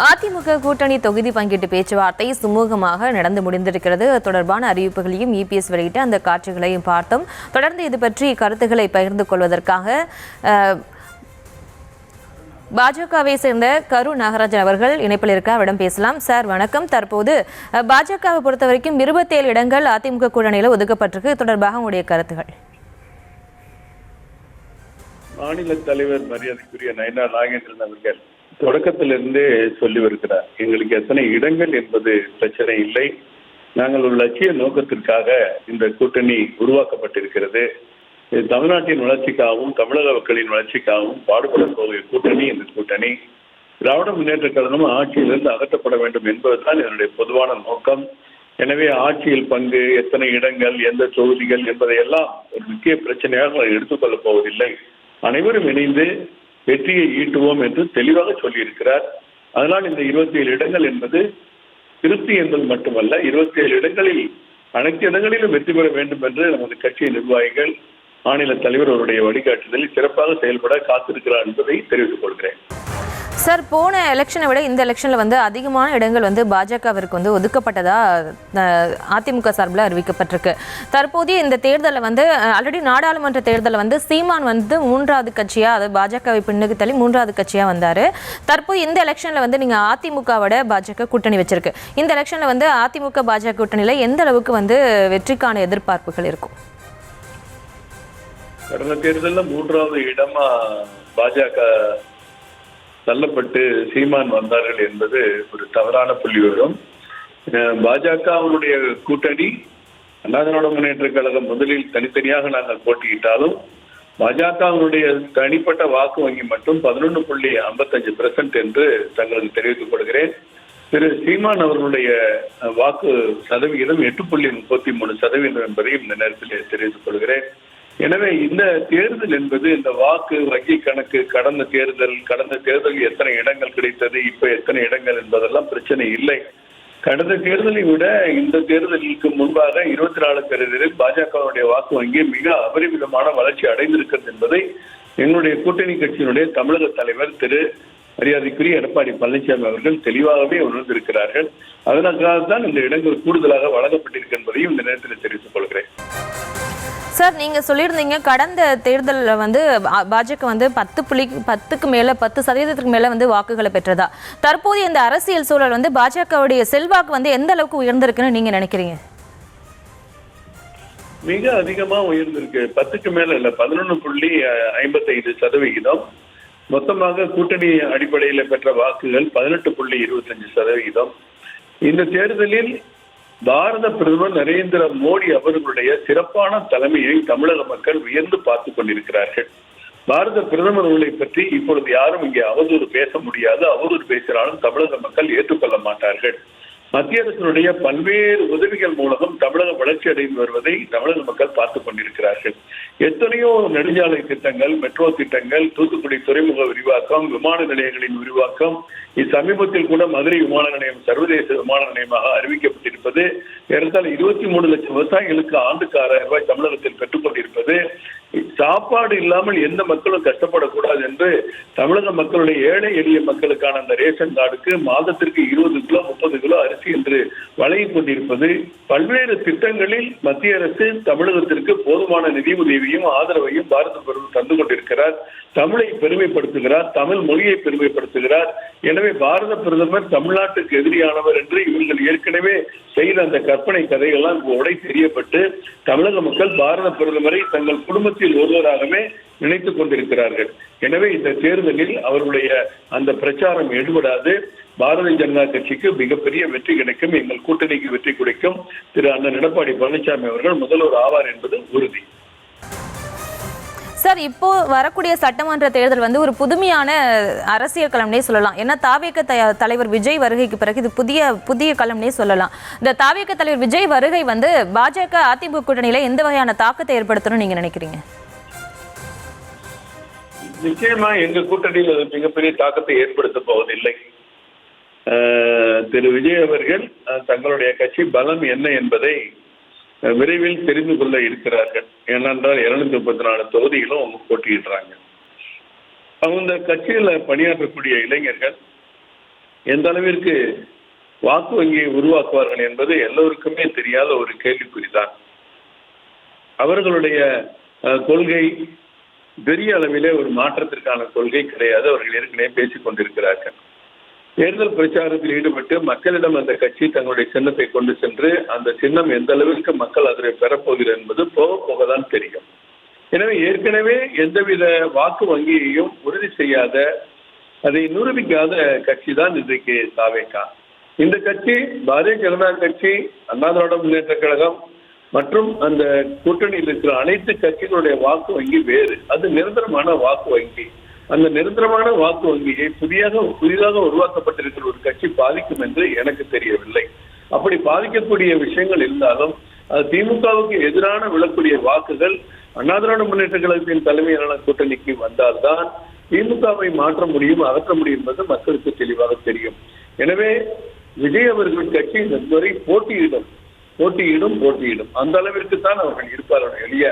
அதிமுக கூட்டணி தொகுதி பங்கீட்டு பேச்சுவார்த்தை சுமூகமாக நடந்து முடிந்திருக்கிறது. தொடர்பான அறிவிப்புகளையும் இபிஎஸ் வெளியிட்ட அந்த காட்சிகளையும் பார்த்தோம். தொடர்ந்து இது பற்றி கருத்துக்களை பகிர்ந்து கொள்வதற்காக பாஜகவை சேர்ந்த கரு நாகராஜன் அவர்கள் இணைப்பில் இருக்க அவரிடம் பேசலாம். சார் வணக்கம். தற்போது பாஜகவை பொறுத்த வரைக்கும் 27 இடங்கள் அதிமுக கூட்டணியில் ஒதுக்கப்பட்டிருக்கு. தொடர்பாக உங்களுடைய கருத்துகள். மாநில தலைவர் மரியாதைக்குரிய நயனா நாகேந்திரன் அவர்கள் தொடக்கத்திலிருந்தே சொல்லி வருகிறார், எங்களுக்கு எத்தனை இடங்கள் என்பது பிரச்சனை இல்லை, நாங்கள் ஒரு லட்சிய நோக்கத்திற்காக இந்த கூட்டணி உருவாக்கப்பட்டிருக்கிறது, தமிழ்நாட்டின் வளர்ச்சிக்காகவும் தமிழக மக்களின் வளர்ச்சிக்காகவும் பாடுபட போகிற கூட்டணி இந்த கூட்டணி திராவிட முன்னேற்ற கழகம் ஆட்சியிலிருந்து அகற்றப்பட வேண்டும் என்பதுதான் என்னுடைய பொதுவான நோக்கம். எனவே ஆட்சியில் பங்கு, எத்தனை இடங்கள், எந்த தொகுதிகள் என்பதையெல்லாம் ஒரு முக்கிய பிரச்சனையாக எடுத்துக்கொள்ளப் போவதில்லை, அனைவரும் இணைந்து வெற்றியை ஈட்டுவோம் என்று தெளிவாக சொல்லியிருக்கிறார். அதனால் இந்த 27 இடங்கள் என்பது திருப்தி என்பது மட்டுமல்ல, 27 இடங்களில் அனைத்து இடங்களிலும் வெற்றி பெற வேண்டும் என்று நமது கட்சியின் நிர்வாகிகள், மாநில தலைவர் அவருடைய வழிகாட்டுதலில் சிறப்பாக செயல்பட காத்திருக்கிறார் என்பதை தெரிவித்துக் கொள்கிறேன். சார், போன எலெக்ஷனை விட இந்த எலெக்ஷனில் அதிகமான இடங்கள் பாஜகவிற்கு ஒதுக்கப்பட்டதா அதிமுக சார்பில் அறிவிக்கப்பட்டிருக்கு. தற்போதைய இந்த தேர்தலில் ஆல்ரெடி நாடாளுமன்ற தேர்தலில் சீமான் மூன்றாவது கட்சியாக, அதாவது பாஜகவை பின்னுக்கு தள்ளி மூன்றாவது கட்சியாக வந்தார். தற்போது இந்த எலெக்ஷனில் நீங்கள் அதிமுகவோட பாஜக கூட்டணி வச்சிருக்கு. இந்த எலெக்ஷனில் அதிமுக பாஜக கூட்டணியில் எந்த அளவுக்கு வெற்றிக்கான எதிர்பார்ப்புகள் இருக்கும்? கடந்த தேர்தலில் 3வது இடமா பாஜக தள்ளப்பட்டு சீமான் வந்தார்கள் என்பது ஒரு தவறான புள்ளிவிவரம். பாஜகவுடைய கூட்டணி அண்ணா திராவிட முன்னேற்ற கழகம் முதலில் தனித்தனியாக நாங்கள் போட்டியிட்டாலும் பாஜகவுடைய தனிப்பட்ட வாக்கு வங்கி மட்டும் 11.55% என்று தங்களுக்கு தெரிவித்துக் கொள்கிறேன். திரு சீமான் அவர்களுடைய வாக்கு சதவிகிதம் 8.33% என்பதையும் இந்த நேரத்தில் தெரிவித்துக் கொள்கிறேன். எனவே இந்த தேர்தல் என்பது இந்த வாக்கு வங்கி கணக்கு, கடந்த தேர்தலில் எத்தனை இடங்கள் கிடைத்தது, இப்ப எத்தனை இடங்கள் என்பதெல்லாம் பிரச்சனை இல்லை. கடந்த தேர்தலை விட இந்த தேர்தலுக்கு முன்பாக 24 தேர்தலில் பாஜகவுடைய வாக்கு வங்கி மிக அபரிமிதமான வளர்ச்சி அடைந்திருக்கிறது என்பதை எங்களுடைய கூட்டணி கட்சியினுடைய தமிழக தலைவர் திரு மரியாதைக்குரிய எடப்பாடி பழனிசாமி அவர்கள் தெளிவாகவே உணர்ந்திருக்கிறார்கள். அதனால்தான் இந்த இடங்கள் கூடுதலாக வழங்கப்பட்டிருக்கு என்பதையும் இந்த நேரத்தில் தெரிவித்துக் கொள்கிறேன். சார், நீங்க சொல்லியிருந்தீங்க கடந்த தேர்தலில் பாஜக 10% மேல 10% மேல வாக்குகளை பெற்றதா. தற்போது இந்த அரசியல் சூழல் பாஜகவுடைய செல்வாக்கு எந்த அளவுக்கு உயர்ந்திருக்குன்னு நீங்க நினைக்கிறீங்க? மிக அதிகமா உயர்ந்திருக்கு. 10க்கு மேல இல்ல, 11.55%. மொத்தமாக கூட்டணி அடிப்படையில் பெற்ற வாக்குகள் 18.25%. இந்த தேர்தலில் பாரத பிரதமர் நரேந்திர மோடி அவர்களுடைய சிறப்பான தலைமையை தமிழக மக்கள் உயர்ந்து பார்த்து கொண்டிருக்கிறார்கள். பாரத பிரதமர் அவர்களை பற்றி இப்பொழுது யாரும் இங்கே அவதூறு பேச முடியாது. அவதூறு பேசினாலும் தமிழக மக்கள் ஏற்றுக்கொள்ள மாட்டார்கள். மத்திய அரசினுடைய பல்வேறு உதவிகள் மூலமும் தமிழகம் வளர்ச்சி அடைந்து வருவதை தமிழக மக்கள் பார்த்துக் கொண்டிருக்கிறார்கள். எத்தனையோ நெடுஞ்சாலை திட்டங்கள், மெட்ரோ திட்டங்கள், தூத்துக்குடி துறைமுக விரிவாக்கம், விமான நிலையங்களின் விரிவாக்கம், இச்சமீபத்தில் கூட மதுரை விமான நிலையம் சர்வதேச விமான நிலையமாக அறிவிக்கப்பட்டிருப்பது, ஏறத்தாழ 23 லட்சம் விவசாயிகளுக்கு ஆண்டுக்கு 6,000 ரூபாய் தமிழகத்தில் பெற்றுக் கொண்டிருப்பது, சாப்பாடு இல்லாமல் எந்த மக்களும் கஷ்டப்படக்கூடாது என்று தமிழக மக்களுடைய ஏழை எளிய மக்களுக்கான அந்த ரேஷன் கார்டுக்கு மாதத்திற்கு 20 கிலோ 30 கிலோ அரிசி என்று வழங்கி கொண்டிருப்பது, பல்வேறு திட்டங்களில் மத்திய அரசு தமிழகத்திற்கு போதுமான நிதி உதவியும் ஆதரவையும் பாரத பிரதமர் தந்து கொண்டிருக்கிறார். தமிழை பெருமைப்படுத்துகிறார், தமிழ் மொழியை பெருமைப்படுத்துகிறார். எனவே பாரத பிரதமர் தமிழ்நாட்டுக்கு எதிரியானவர் என்று இவர்கள் ஏற்கனவே செய்த அந்த கற்பனை கதைகள்லாம் உடை தெரியப்பட்டு தமிழக மக்கள் பாரத பிரதமரை தங்கள் குடும்பத்தில் ஒருவராகவே நினைத்துக் கொண்டிருக்கிறார்கள். எனவே இந்த தேர்தலில் அவருடைய அந்த பிரச்சாரம் எடுபடாது. பாரதிய ஜனதா கட்சிக்கு மிகப்பெரிய வெற்றி கிடைக்கும், எங்கள் கூட்டணிக்கு வெற்றி கிடைக்கும். திரு அண்ணன் எடப்பாடி பழனிசாமி அவர்கள் முதல்வர் ஆவார் என்பது உறுதி. சார், இப்போ வரக்கூடிய சட்டமன்ற தேர்தல் ஒரு புதுமையான அரசியல் களம்னே சொல்லலாம். ஏன்னா தாவேக தலைவர் விஜய் வருகைக்கு பிறகு இது புதிய களம்னே சொல்லலாம். இந்த தாவேக தலைவர் விஜய் வருகை பாஜக அதிமுக கூட்டணியில எந்த வகையான தாக்கத்தை ஏற்படுத்தணும்னு நீங்க நினைக்கிறீங்க? நிச்சயமா எங்க கூட்டணியில் அது மிகப்பெரிய தாக்கத்தை ஏற்படுத்த போவதில்லை. திரு விஜய் அவர்கள் தங்களுடைய கட்சி பலம் என்ன என்பதை விரைவில் தெரிந்து கொள்ள இருக்கிறார்கள். ஏனென்றால் 234 தொகுதிகளும் அவங்க போட்டியிடுறாங்க. அவங்க கட்சியில பணியாற்றக்கூடிய இளைஞர்கள் எந்த அளவிற்கு வாக்கு வங்கியை உருவாக்குவார்கள் என்பது எல்லோருக்குமே தெரியாத ஒரு கேள்விக்குறிதான். அவர்களுடைய கொள்கை பெரிய அளவிலே ஒரு மாற்றத்திற்கான கொள்கை கிடையாது. அவர்கள் ஏற்கனவே பேசிக் கொண்டிருக்கிறார்கள். தேர்தல் பிரச்சாரத்தில் ஈடுபட்டு மக்களிடம் அந்த கட்சி தங்களுடைய சின்னத்தை கொண்டு சென்று அந்த சின்னம் எந்த அளவிற்கு மக்கள் அதனை பெறப்போகிறது என்பது போக போகதான் தெரியும். எனவே ஏற்கனவே எந்தவித வாக்கு வங்கியையும் உறுதி செய்யாத, அதை நிரூபிக்காத கட்சி தான் இன்றைக்கு தாவேகா. இந்த கட்சி பாரதிய ஜனதா கட்சி, அண்ணா திராவிட முன்னேற்ற கழகம் மற்றும் அந்த கூட்டணியில் இருக்கிற அனைத்து கட்சிகளுடைய வாக்கு வங்கி வேறு. அது நிரந்தரமான வாக்கு வங்கி. அந்த நிரந்தரமான வாக்கு வங்கியை புதிதாக உருவாக்கப்பட்டிருக்கிற ஒரு கட்சி பாதிக்கும் என்று எனக்கு தெரியவில்லை. அப்படி பாதிக்கக்கூடிய விஷயங்கள் இருந்தாலும் அது திமுகவுக்கு எதிரான விழக்கூடிய வாக்குகள் அண்ணா திராவிட முன்னேற்ற கழகத்தின் தலைமையிலான கூட்டணிக்கு வந்தால்தான் திமுகவை மாற்ற முடியும், அகற்ற முடியும் என்பது மக்களுக்கு தெளிவாக தெரியும். எனவே விஜய் அவர்கள் கட்சி இந்த முறை போட்டியிடும். அந்த அளவிற்கு தான் அவர்கள் இருப்பார்கள். எளிய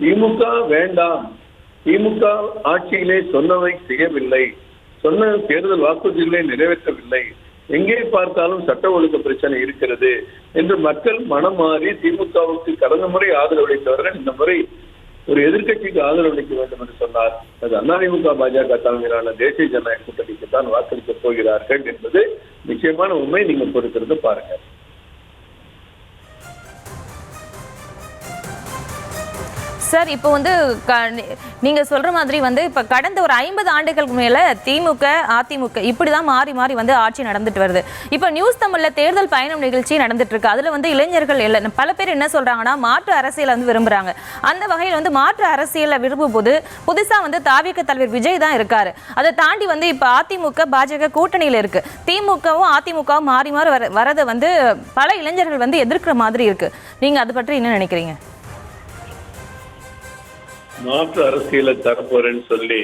திமுக வேண்டாம், திமுக ஆட்சியிலே சொன்னதை செய்யவில்லை, சொன்ன தேர்தல் வாக்குறுதிகளை நிறைவேற்றவில்லை, எங்கே பார்த்தாலும் சட்ட ஒழுங்கு பிரச்சனை இருக்கிறது என்று மக்கள் மனம் மாறி திமுகவுக்கு கடந்த முறை ஆதரவளித்தவர்கள் இந்த முறை ஒரு எதிர்கட்சிக்கு ஆதரவளிக்க வேண்டும் என்று சொன்னார். அது அதிமுக பாஜக தலைமையிலான தேசிய ஜனநாயக கூட்டணிக்கு தான் வாக்களிக்கப் போகிறார்கள் என்பது நிச்சயமான உண்மை. நீங்க பொறுத்திருந்து பாருங்க. சார், இப்போ வந்து நீங்க சொல்ற மாதிரி வந்து இப்ப கடந்த ஒரு 50 ஆண்டுகளுக்கு மேல திமுக அதிமுக இப்படிதான் மாறி மாறி வந்து ஆட்சி நடந்துட்டு வருது. இப்ப நியூஸ் தமிழ்ல தேர்தல் பயணம் நிகழ்ச்சி நடந்துட்டு இருக்கு. அதுல வந்து இளைஞர்கள் பல பேர் என்ன சொல்றாங்கன்னா மாற்று அரசியலை வந்து விரும்புறாங்க. அந்த வகையில் வந்து மாற்று அரசியலை விரும்பும் போது புதுசா வந்து தாவேகா தலைவர் விஜய் தான் இருக்காரு. அதை தாண்டி வந்து இப்ப அதிமுக பாஜக கூட்டணியில இருக்கு. திமுகவும் அதிமுகவும் மாறி மாறி வரதை வந்து பல இளைஞர்கள் வந்து எதிர்க்கிற மாதிரி இருக்கு. நீங்க அதை பற்றி என்ன நினைக்கிறீங்க? மாற்று அரசியலை தரப்போறேன்னு சொல்லி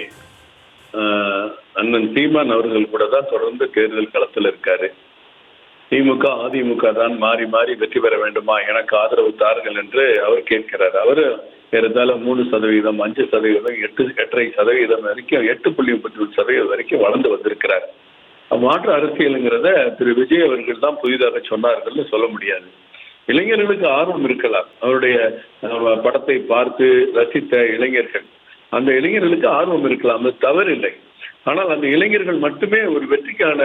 அண்ணன் சீமான் அவர்கள் கூட தான் தொடர்ந்து தேர்தல் களத்தில் இருக்காரு. திமுக அதிமுக தான் மாறி மாறி வெற்றி பெற வேண்டுமா, எனக்கு ஆதரவு தாருங்கள் என்று அவர் கேட்கிறார். அவர் ஏறத்தாழ 3%, 5%, 8.5% வரைக்கும் 8.31% வரைக்கும் வளர்ந்து வந்திருக்கிறார். மாற்று அரசியலுங்கிறத திரு விஜய் அவர்கள் தான் புதிதாக சொன்னார்கள்னு சொல்ல முடியாது. இளைஞர்களுக்கு ஆர்வம் இருக்கலாம். அவருடைய படத்தை பார்த்து ரசித்த இளைஞர்கள், அந்த இளைஞர்களுக்கு ஆர்வம் இருக்கலாம், அது தவறில்லை. ஆனால் அந்த இளைஞர்கள் மட்டுமே ஒரு வெற்றிக்கான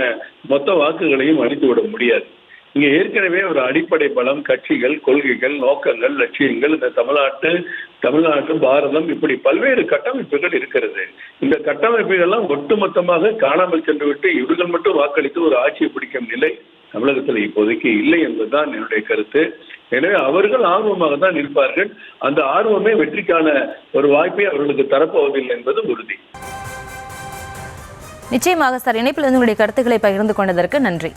மொத்த வாக்குகளையும் அளித்து விட முடியாது. இங்க ஏற்கனவே ஒரு அடிப்படை பலம், கட்சிகள், கொள்கைகள், நோக்கங்கள், லட்சியங்கள், இந்த தமிழ்நாட்டு பாரதம், இப்படி பல்வேறு கட்டமைப்புகள் இருக்கிறது. இந்த கட்டமைப்புகள்லாம் ஒட்டுமொத்தமாக காணாமல் சென்றுவிட்டு இவர்கள் மட்டும் வாக்களித்து ஒரு ஆட்சியை பிடிக்கும் நிலை தமிழகத்தில் இப்போதைக்கு இல்லை என்பதுதான் என்னுடைய கருத்து. எனவே அவர்கள் ஆர்வமாக தான் இருப்பார்கள். அந்த ஆர்வமே வெற்றிக்கான ஒரு வாய்ப்பை அவர்களுக்கு தரப்போவதில்லை என்பது உறுதி. நிச்சயமாக சார், இணைப்பில் உங்களுடைய கருத்துக்களை பகிர்ந்து கொண்டதற்கு நன்றி.